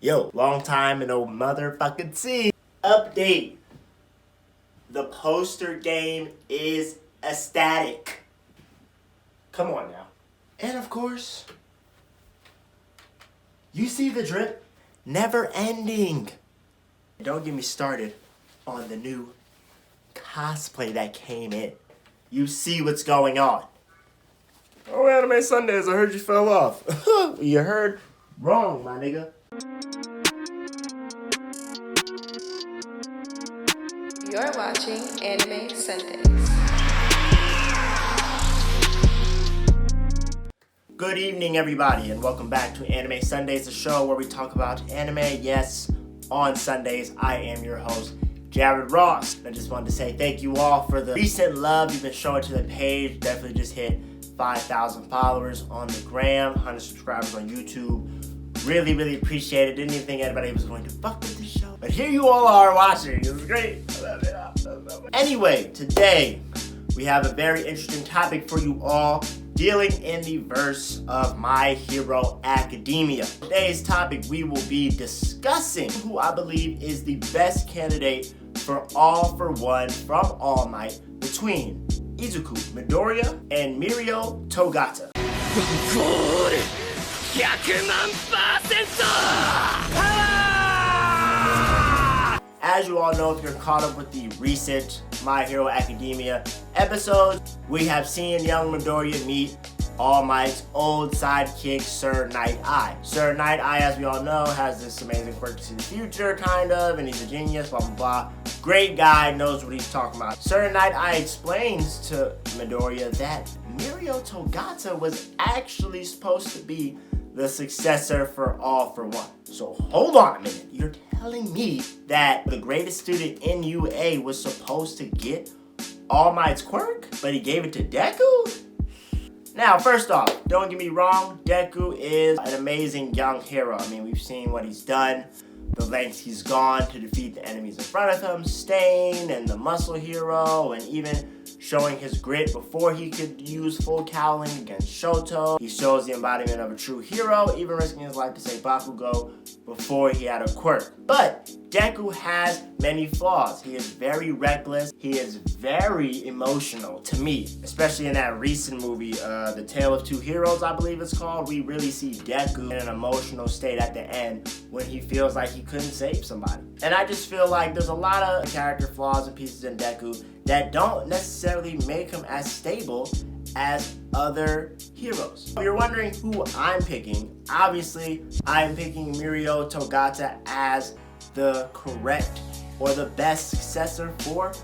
Yo, long time and no motherfucking see. Update. The poster game is ecstatic. Come on now. And of course, you see the drip? Never ending. Don't get me started on the new cosplay that came in. You see what's going on. Oh, Anime Sundays, I heard you fell off. You heard wrong, my nigga. You're watching Anime Sundays. Good evening, everybody, and welcome back to Anime Sundays, the show where we talk about anime. Yes, on Sundays, I am your host, Jared Ross. I just wanted to say thank you all for the recent love you've been showing to the page. Definitely just hit 5,000 followers on the gram, 100 subscribers on YouTube. Really appreciate it. Didn't even think anybody was going to fuck with the show. But here you all are watching. It was great. I love it. Anyway, today we have a very interesting topic for you all, dealing in the verse of My Hero Academia. Today's topic, we will be discussing who I believe is the best candidate for All for One from All Might between Izuku, Midoriya, and Mirio, Togata. As you all know, if you're caught up with the recent My Hero Academia episodes, we have seen young Midoriya meet All Might's old sidekick, Sir Night Eye. Sir Night Eye, as we all know, has this amazing quirk to the future, kind of, and he's a genius, blah, blah, blah. Great guy, knows what he's talking about. Sir Night Eye explains to Midoriya that Mirio Togata was actually supposed to be the successor for All for One. So hold on a minute. You're telling me that the greatest student in UA was supposed to get All Might's quirk, but he gave it to Deku? Now, first off, don't get me wrong, Deku is an amazing young hero. I mean, we've seen what he's done, the lengths he's gone to defeat the enemies in front of him, Stain and the Muscle Hero, and even showing his grit before he could use full cowling against Shoto. He shows the embodiment of a true hero, even risking his life to save Bakugo before he had a quirk. But Deku has many flaws. He is very reckless. He is very emotional to me, especially in that recent movie, The Tale of Two Heroes, I believe it's called. We really see Deku in an emotional state at the end when he feels like he couldn't save somebody. And I just feel like there's a lot of character flaws and pieces in Deku that don't necessarily make him as stable as other heroes. If you're wondering who I'm picking, obviously I'm picking Mirio Togata as the correct or the best successor for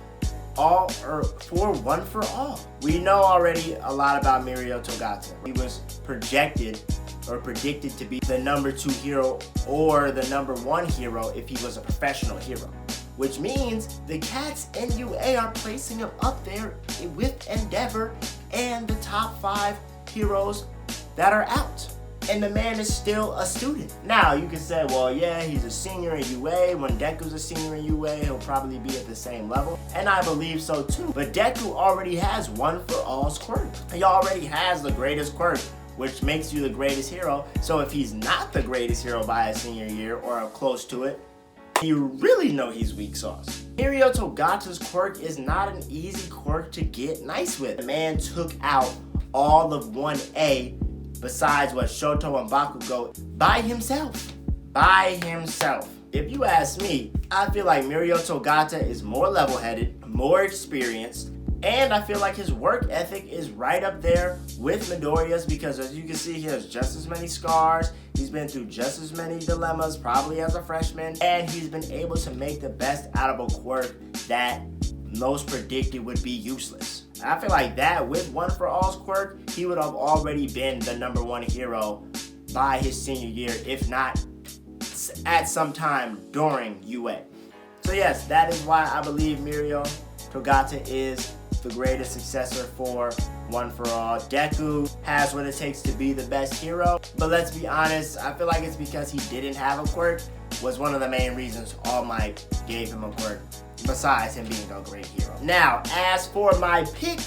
All or for One for All. We know already a lot about Mirio Togata. He was projected or predicted to be the number 2 hero or the number 1 hero if he was a professional hero. Which means the cats in UA are placing him up there with Endeavor and the top 5 heroes that are out. And the man is still a student. Now, you can say, well, yeah, he's a senior in UA. When Deku's a senior in UA, he'll probably be at the same level. And I believe so too. But Deku already has One for All's quirk. He already has the greatest quirk, which makes you the greatest hero. So if he's not the greatest hero by his senior year or close to it, you really know he's weak sauce. Mirio Togata's quirk is not an easy quirk to get nice with. The man took out all of 1A besides what Shoto and Bakugo by himself. If you ask me, I feel like Mirio Togata is more level-headed, more experienced, and I feel like his work ethic is right up there with Midoriya's because as you can see, he has just as many scars, he's been through just as many dilemmas, probably as a freshman, and he's been able to make the best out of a quirk that most predicted would be useless. I feel like that with One for All's quirk, he would have already been the number 1 hero by his senior year, if not at some time during UA. So yes, that is why I believe Mirio Togata is the greatest successor for One for All. Deku has what it takes to be the best hero, but let's be honest, I feel like it's because he didn't have a quirk was one of the main reasons All Might gave him a quirk, besides him being a great hero. Now, as for my pick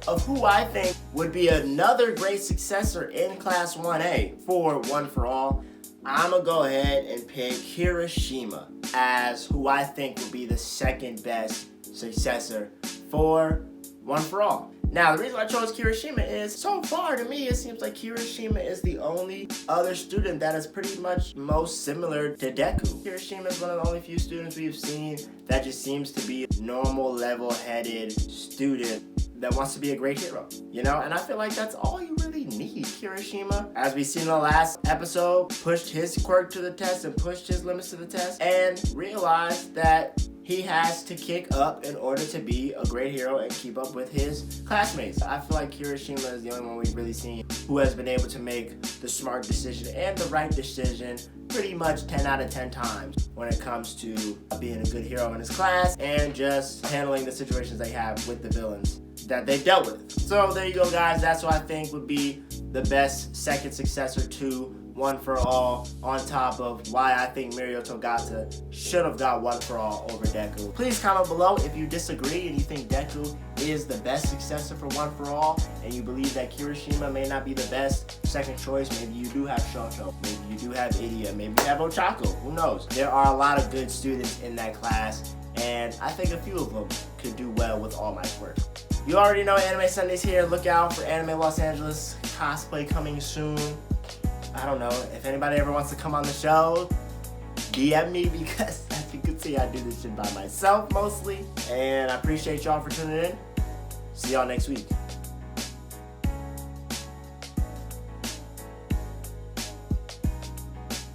of who I think would be another great successor in Class 1A for One for All, I'm gonna go ahead and pick Kirishima as who I think will be the second best successor for One For All. Now, the reason I chose Kirishima is, so far to me, it seems like Kirishima is the only other student that is pretty much most similar to Deku. Kirishima is one of the only few students we've seen that just seems to be a normal, level-headed student that wants to be a great hero, you know? And I feel like that's all you really need. Kirishima, as we seen in the last episode, pushed his quirk to the test and pushed his limits to the test and realized that he has to kick up in order to be a great hero and keep up with his classmates. I feel like Kirishima is the only one we've really seen who has been able to make the smart decision and the right decision pretty much 10 out of 10 times when it comes to being a good hero in his class and just handling the situations they have with the villains that they dealt with. So there you go, guys. That's what I think would be the best second successor to One For All, on top of why I think Mirio Togata should have got One For All over Deku. Please comment below if you disagree and you think Deku is the best successor for One For All, and you believe that Kirishima may not be the best second choice. Maybe you do have Shoto, maybe you do have Idia, maybe you have Ochako, who knows? There are a lot of good students in that class, and I think a few of them could do well with All Might's work. You already know Anime Sundays here. Look out for Anime Los Angeles cosplay coming soon. I don't know, if anybody ever wants to come on the show, DM me, because as you can see, I do this shit by myself mostly. And I appreciate y'all for tuning in. See y'all next week.